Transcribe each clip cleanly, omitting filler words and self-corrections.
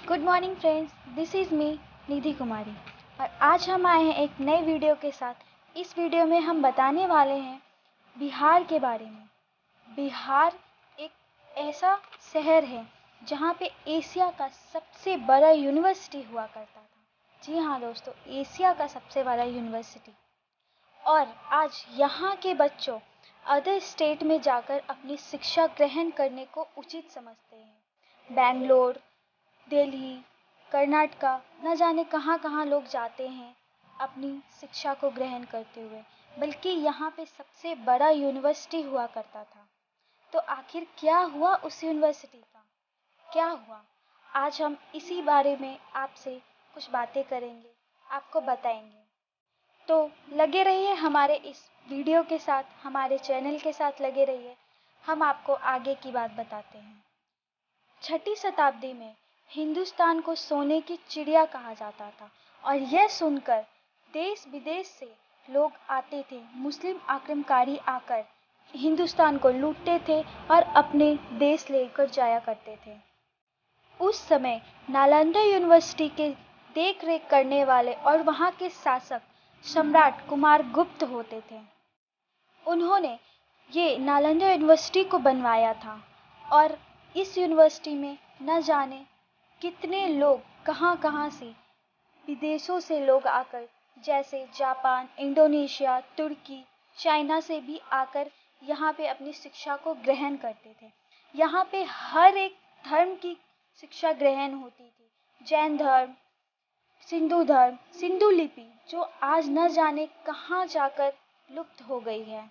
Good morning friends, this is me Nidhi Kumari और आज हम आए हैं एक नए वीडियो के साथ। इस वीडियो में हम बताने वाले हैं बिहार के बारे में। बिहार एक ऐसा शहर है जहाँ पे एशिया का सबसे बड़ा यूनिवर्सिटी हुआ करता था। जी हाँ दोस्तों, एशिया का सबसे बड़ा यूनिवर्सिटी। और आज यहाँ के बच्चों अदर स्टेट में जाकर अपनी शिक्षा ग्रहण करने को उचित समझते हैं। बेंगलोर, दिल्ली, कर्नाटका, न जाने कहाँ कहाँ लोग जाते हैं अपनी शिक्षा को ग्रहण करते हुए, बल्कि यहाँ पे सबसे बड़ा यूनिवर्सिटी हुआ करता था। तो आखिर क्या हुआ उस यूनिवर्सिटी का, क्या हुआ, आज हम इसी बारे में आपसे कुछ बातें करेंगे, आपको बताएंगे। तो लगे रहिए हमारे इस वीडियो के साथ, हमारे चैनल के साथ लगे रहिए, हम आपको आगे की बात बताते हैं। 6वीं शताब्दी में हिंदुस्तान को सोने की चिड़िया कहा जाता था और यह सुनकर देश विदेश से लोग आते थे। मुस्लिम आक्रमणकारी आकर हिंदुस्तान को लूटते थे और अपने देश लेकर जाया करते थे। उस समय नालंदा यूनिवर्सिटी के देख रेख करने वाले और वहाँ के शासक सम्राट कुमार गुप्त होते थे। उन्होंने ये नालंदा यूनिवर्सिटी को बनवाया था और इस यूनिवर्सिटी में न जाने कितने लोग कहाँ कहाँ से विदेशों से लोग आकर, जैसे जापान, इंडोनेशिया, तुर्की, चाइना से भी आकर यहाँ पे अपनी शिक्षा को ग्रहण करते थे। यहाँ पे हर एक धर्म की शिक्षा ग्रहण होती थी। जैन धर्म, सिंधु धर्म, सिंधु लिपि जो आज न जाने कहाँ जाकर लुप्त हो गई है।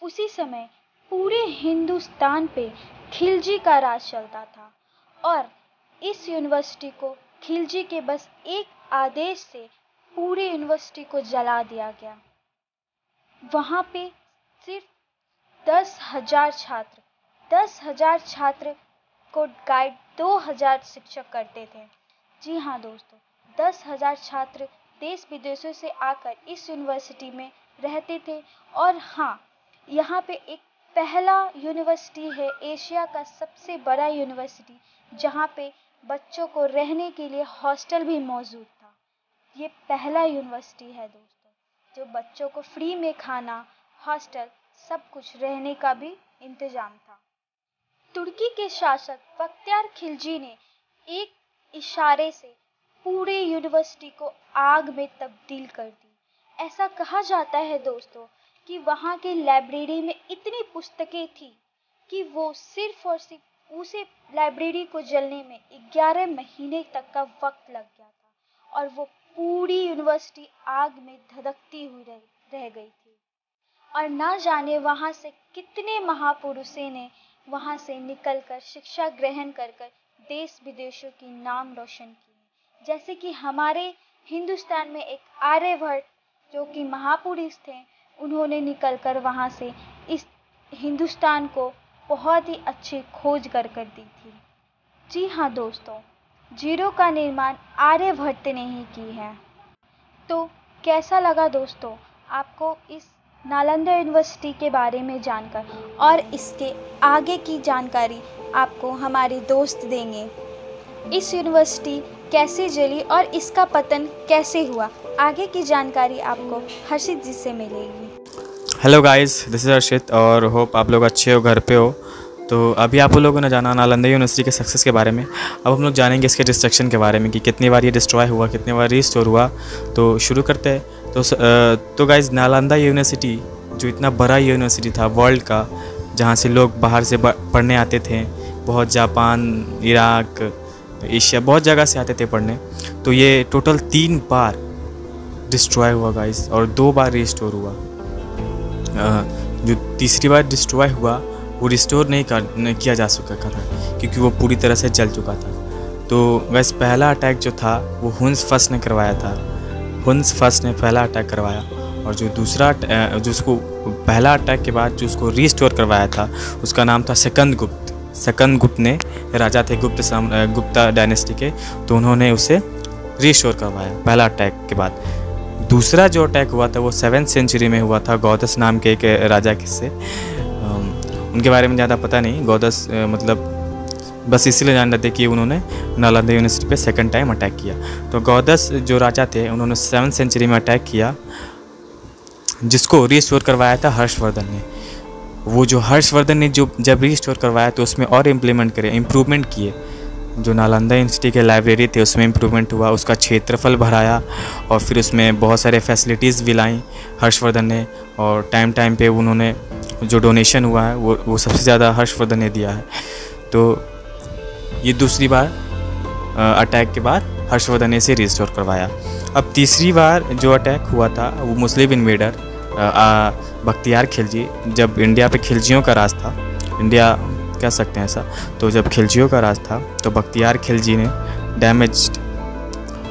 उसी समय पूरे हिंदुस्तान पे खिलजी का राज चलता था और इस यूनिवर्सिटी को खिलजी के बस एक आदेश से पूरे यूनिवर्सिटी को जला दिया गया। वहाँ पे सिर्फ 10,000 छात्र को गाइड 2,000 शिक्षक करते थे। जी हाँ दोस्तों, 10,000 छात्र देश विदेशों से आकर इस यूनिवर्सिटी में रहते थे। और हाँ, यहाँ पे एक पहला यूनिवर्सिटी है, एशिया का सबसे बड़ा यूनिवर्सिटी, जहाँ पे बच्चों को रहने के लिए हॉस्टल भी मौजूद था। ये पहला यूनिवर्सिटी है दोस्तों, जो बच्चों को फ्री में खाना, हॉस्टल, सब कुछ रहने का भी इंतजाम था। तुर्की के शासक बख्तियार खिलजी ने एक इशारे से पूरे यूनिवर्सिटी को आग में तब्दील कर दी। ऐसा कहा जाता है दोस्तों कि वहाँ के लाइब्रेरी में इतनी पुस्तकें थी कि वो सिर्फ और सिर्फ उसे लाइब्रेरी को जलने में 11 महीने तक का वक्त लग गया था और वो पूरी यूनिवर्सिटी आग में धधकती हुई रह गई थी। और ना जाने वहाँ से कितने महापुरुषों ने वहाँ से निकलकर शिक्षा ग्रहण कर देश विदेशों की नाम रोशन की। जैसे कि हमारे हिंदुस्तान में एक आर्यभट्ट जो कि महापुरुष थे, उन्होंने निकलकर वहाँ से इस हिंदुस्तान को बहुत ही अच्छी खोज कर दी थी। जी हाँ दोस्तों, जीरो का निर्माण आर्यभट्ट ने ही की है। तो कैसा लगा दोस्तों आपको इस नालंदा यूनिवर्सिटी के बारे में जानकर, और इसके आगे की जानकारी आपको हमारे दोस्त देंगे। इस यूनिवर्सिटी कैसे जली और इसका पतन कैसे हुआ, आगे की जानकारी आपको हर्षित जी से मिलेगी। हेलो गाइस, दिस इज़ हर्षित और होप आप लोग अच्छे हो, घर पे हो। तो अभी आप लोगों ने जाना नालंदा यूनिवर्सिटी के सक्सेस के बारे में। अब हम लोग जानेंगे इसके डिस्ट्रक्शन के बारे में कि कितनी बार ये डिस्ट्रॉय हुआ, कितनी बार रिस्टोर हुआ। तो शुरू करते हैं। तो गाइस, नालंदा यूनिवर्सिटी जो इतना बड़ा यूनिवर्सिटी था वर्ल्ड का, जहाँ से लोग बाहर से पढ़ने आते थे, बहुत जापान, इराक, एशिया, बहुत जगह से आते थे पढ़ने। तो ये टोटल 3 बार डिस्ट्रॉय हुआ गाइस और 2 बार रिस्टोर हुआ। जो तीसरी बार डिस्ट्रॉय हुआ वो रिस्टोर नहीं किया जा सका था क्योंकि वो पूरी तरह से जल चुका था। तो वैसे पहला अटैक जो था वो हुन्स फर्स्ट ने करवाया था। हुन्स फर्स्ट ने पहला अटैक करवाया और जो दूसरा जो उसको पहला अटैक के बाद जो उसको रिस्टोर करवाया था उसका नाम था सेकंद गुप्त। सेकंद गुप्त ने, राजा थे गुप्ता डायनेस्टी के, तो उन्होंने उसे रिस्टोर करवाया पहला अटैक के बाद। दूसरा जो अटैक हुआ था वो 7वीं सेंचुरी में हुआ था, गौदस नाम के एक राजा से। उनके बारे में ज़्यादा पता नहीं। गौदस मतलब बस इसलिए जान रहे थे कि उन्होंने नालंदा यूनिवर्सिटी पे सेकंड टाइम अटैक किया। तो गौदस जो राजा थे उन्होंने 7th सेंचुरी में अटैक किया, जिसको रिस्टोर करवाया था हर्षवर्धन ने। वो जो हर्षवर्धन ने जो जब रिस्टोर करवाया तो उसमें और इम्प्रूवमेंट किए। जो नालंदा यूनिवर्सिटी के लाइब्रेरी थे उसमें इम्प्रूवमेंट हुआ, उसका क्षेत्रफल बढ़ाया और फिर उसमें बहुत सारे फैसिलिटीज़ भी लाई हर्षवर्धन ने। और टाइम पे उन्होंने जो डोनेशन हुआ है वो सबसे ज़्यादा हर्षवर्धन ने दिया है। तो ये दूसरी बार अटैक के बाद हर्षवर्धन ने इसे रिस्टोर करवाया। अब तीसरी बार जो अटैक हुआ था वो मुस्लिम इन्वेडर बख्तियार खिलजी, जब इंडिया पे खिलजियों का राज था, इंडिया कह सकते हैं ऐसा, तो जब खिलजियों का राज था तो बख्तियार खिलजी ने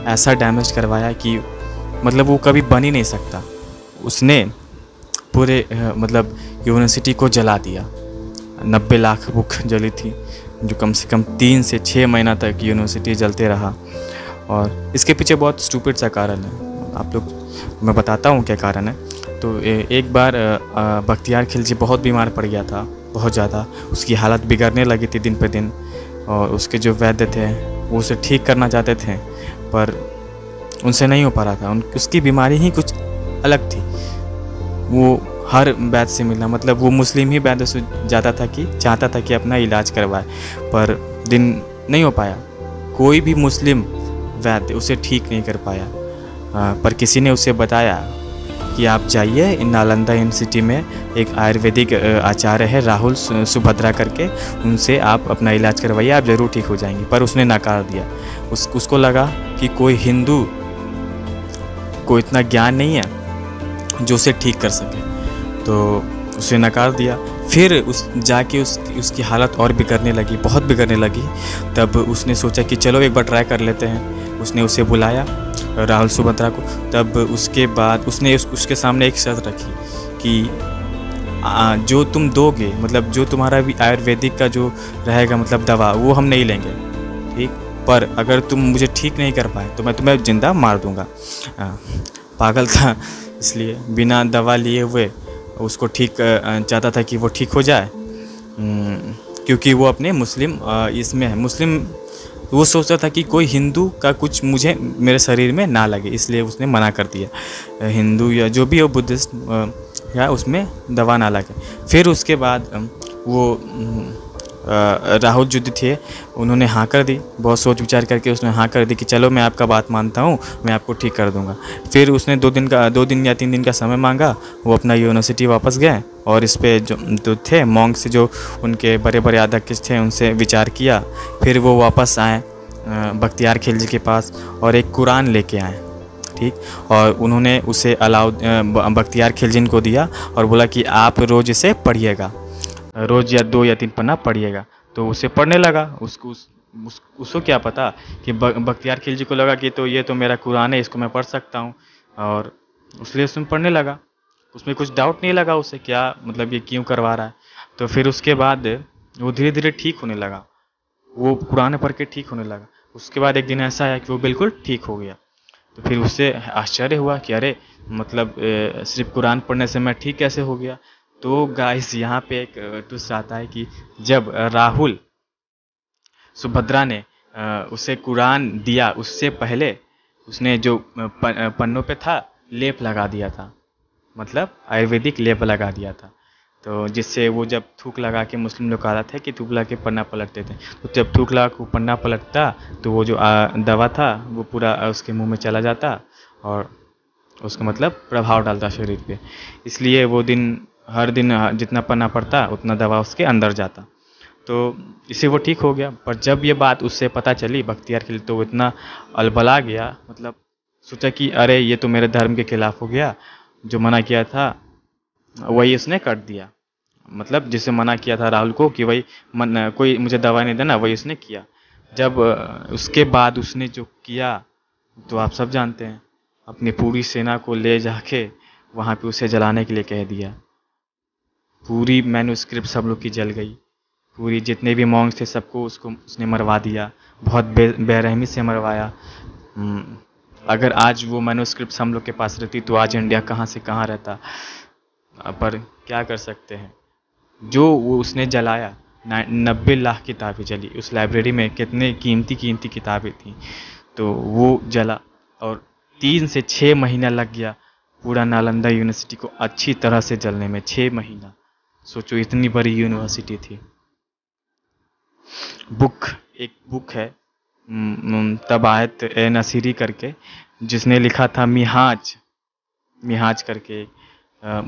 ऐसा डैमेज करवाया कि मतलब वो कभी बन ही नहीं सकता। उसने पूरे मतलब यूनिवर्सिटी को जला दिया। 90 लाख बुक जली थी, जो कम से कम 3 से 6 महीना तक यूनिवर्सिटी जलते रहा। और इसके पीछे बहुत स्टूपिड सा कारण है, आप लोग मैं बताता हूँ क्या कारण है। तो एक बार बख्तियार खिलजी बहुत बीमार पड़ गया था, बहुत ज़्यादा उसकी हालत बिगड़ने लगी थी दिन पे दिन। और उसके जो वैद्य थे वो उसे ठीक करना चाहते थे पर उनसे नहीं हो पा रहा था। उसकी बीमारी ही कुछ अलग थी। वो हर वैद्य से मिलना, मतलब वो मुस्लिम ही वैद्य से जाता था कि चाहता था कि अपना इलाज करवाए, पर दिन नहीं हो पाया। कोई भी मुस्लिम वैद्य उसे ठीक नहीं कर पाया। पर किसी ने उसे बताया कि आप जाइए नालंदा यूनिवर्सिटी में एक आयुर्वेदिक आचार्य है राहुल सुभद्रा करके, उनसे आप अपना इलाज करवाइए, आप ज़रूर ठीक हो जाएंगे। पर उसने नकार दिया। उसको लगा कि कोई हिंदू को इतना ज्ञान नहीं है जो उसे ठीक कर सके, तो उसे नकार दिया। फिर उसकी हालत और बिगड़ने लगी, बहुत बिगड़ने लगी। तब उसने सोचा कि चलो एक बार ट्राई कर लेते हैं। उसने उसे बुलाया राहुल सुभद्रा को। तब उसके बाद उसने उसके सामने एक शर्त रखी कि जो तुम दोगे, मतलब जो तुम्हारा भी आयुर्वेदिक का जो रहेगा मतलब दवा, वो हम नहीं लेंगे, ठीक, पर अगर तुम मुझे ठीक नहीं कर पाए तो मैं तुम्हें जिंदा मार दूंगा। पागल था, इसलिए बिना दवा लिए हुए उसको ठीक चाहता था कि वो ठीक हो जाए, क्योंकि वो अपने मुस्लिम इसमें है, मुस्लिम वो सोचता था कि कोई हिंदू का कुछ मुझे मेरे शरीर में ना लगे, इसलिए उसने मना कर दिया। हिंदू या जो भी हो, बुद्धिस्ट या उसमें दवा ना लगे। फिर उसके बाद वो राहुल जो थे उन्होंने हाँ कर दी। बहुत सोच विचार करके उसने हाँ कर दी कि चलो मैं आपका बात मानता हूँ, मैं आपको ठीक कर दूँगा। फिर उसने 2 दिन या 3 दिन का समय मांगा। वो अपना यूनिवर्सिटी वापस गए और इस पे जो थे मॉन्क्स, जो उनके बड़े बड़े अध्यक्ष थे, उनसे विचार किया। फिर वो वापस आए बख्तियार खिलजी के पास और एक कुरान लेके आए, ठीक, और उन्होंने उसे बख्तियार खिलजी को दिया और बोला कि आप रोज़ इसे पढ़िएगा, रोज़ या 2 या 3 पन्ना पढ़िएगा। तो उसे पढ़ने लगा। उसको क्या पता कि बख्तियार खिलजी को लगा कि तो ये तो मेरा कुरान है, इसको मैं पढ़ सकता हूँ, और इसलिए उसमें पढ़ने लगा। उसमें कुछ डाउट नहीं लगा उसे, क्या मतलब ये क्यों करवा रहा है। तो फिर उसके बाद वो धीरे धीरे ठीक होने लगा, वो कुरान पढ़ के ठीक होने लगा। उसके बाद एक दिन ऐसा आया कि वो बिल्कुल ठीक हो गया। तो फिर उससे आश्चर्य हुआ कि अरे मतलब सिर्फ कुरान पढ़ने से मैं ठीक कैसे हो गया। तो गाइस यहाँ पे एक ट्विस्ट आता है कि जब राहुल सुभद्रा ने उसे कुरान दिया, उससे पहले उसने जो पन्नों पे था लेप लगा दिया था, मतलब आयुर्वेदिक लेप लगा दिया था। तो जिससे वो जब थूक लगा के, मुस्लिम लोग आदत है कि थूक लगा के पन्ना पलटते थे, तो जब थूक लगा के पन्ना पलटता तो वो जो दवा था वो पूरा उसके मुंह में चला जाता और उसका मतलब प्रभाव डालता शरीर पे। इसलिए वो हर दिन जितना पन्ना पड़ता उतना दवा उसके अंदर जाता। तो इससे वो ठीक हो गया। पर जब ये बात उससे पता चली बख्तियार खिलजी, तो वो इतना अलबला गया, मतलब सोचा कि अरे ये तो मेरे धर्म के खिलाफ हो गया, जो मना किया था वही उसने कर दिया। मतलब जिसे मना किया था राहुल को कि भाई कोई मुझे दवा नहीं देना, वही उसने किया। जब उसके बाद उसने जो किया तो आप सब जानते हैं, अपनी पूरी सेना को ले जाके वहाँ पे उसे जलाने के लिए कह दिया। पूरी मैन्युस्क्रिप्ट सब लोग की जल गई, पूरी जितने भी मॉन्क्स थे सबको उसने मरवा दिया, बहुत बेरहमी से मरवाया। अगर आज वो मैन्युस्क्रिप्ट हम लोग के पास रहती तो आज इंडिया कहाँ से कहाँ रहता। पर क्या कर सकते हैं, जो वो उसने जलाया 90 लाख किताबें जली। उस लाइब्रेरी में कितने कीमती किताबें थी, तो वो जला और 3 से 6 महीना लग गया पूरा नालंदा यूनिवर्सिटी को अच्छी तरह से जलने में। 6 महीना, सोचो इतनी बड़ी यूनिवर्सिटी थी। एक बुक है तबायत ए नसीरी करके, जिसने लिखा था मिहाज करके,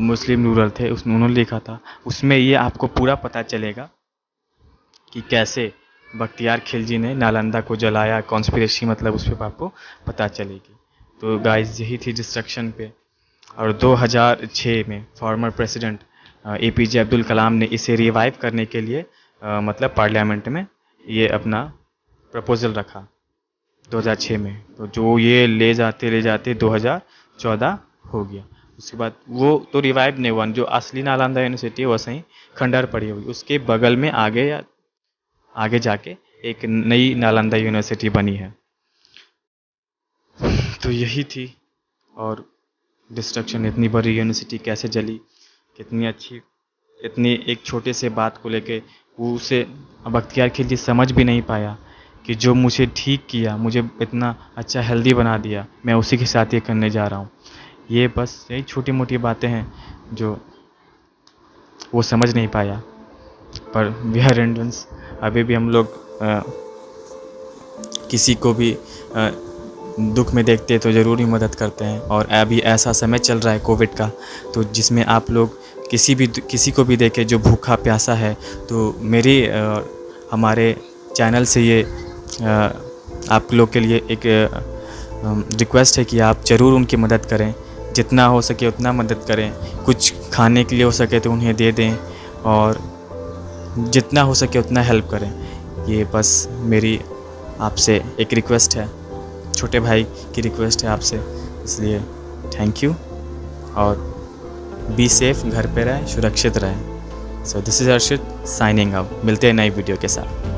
मुस्लिम रूरल थे, उन्होंने लिखा था। उसमें ये आपको पूरा पता चलेगा कि कैसे बख्तियार खिलजी ने नालंदा को जलाया, कॉन्स्पिरेसी मतलब उस पर आपको पता चलेगी। तो गाइस यही थी डिस्ट्रक्शन पे। और 2006 में former president APJ Abdul Kalam ने इसे रिवाइव करने के लिए मतलब पार्लियामेंट में ये अपना प्रपोजल रखा 2006 में। तो जो ये ले जाते 2014 हो गया। उसके बाद वो तो रिवाइव नहीं हुआ, जो असली नालंदा यूनिवर्सिटी है वैसे ही खंडर पड़ी हुई। उसके बगल में आगे जाके एक नई नालंदा यूनिवर्सिटी बनी है। तो यही थी। और डिस्ट्रक्शन, इतनी बड़ी यूनिवर्सिटी कैसे जली, कितनी अच्छी, इतनी एक छोटे से बात को लेके वो उसे बख्तियार खिलजी समझ भी नहीं पाया कि जो मुझे ठीक किया, मुझे इतना अच्छा हेल्दी बना दिया, मैं उसी के साथ ये करने जा रहा हूँ। ये बस यही छोटी मोटी बातें हैं जो वो समझ नहीं पाया। पर वी आर इंडियंस, अभी भी हम लोग किसी को भी दुख में देखते तो ज़रूर ही मदद करते हैं। और अभी ऐसा समय चल रहा है कोविड का, तो जिसमें आप लोग किसी को भी देखे जो भूखा प्यासा है, तो मेरी हमारे चैनल से ये आप लोग के लिए एक रिक्वेस्ट है कि आप ज़रूर उनकी मदद करें, जितना हो सके उतना मदद करें। कुछ खाने के लिए हो सके तो उन्हें दे दें, और जितना हो सके उतना हेल्प करें। ये बस मेरी आपसे एक रिक्वेस्ट है, छोटे भाई की रिक्वेस्ट है आपसे, इसलिए थैंक यू। और बी सेफ, घर पे रहें, सुरक्षित रहें। So this is Arshit signing out. मिलते हैं नई वीडियो के साथ।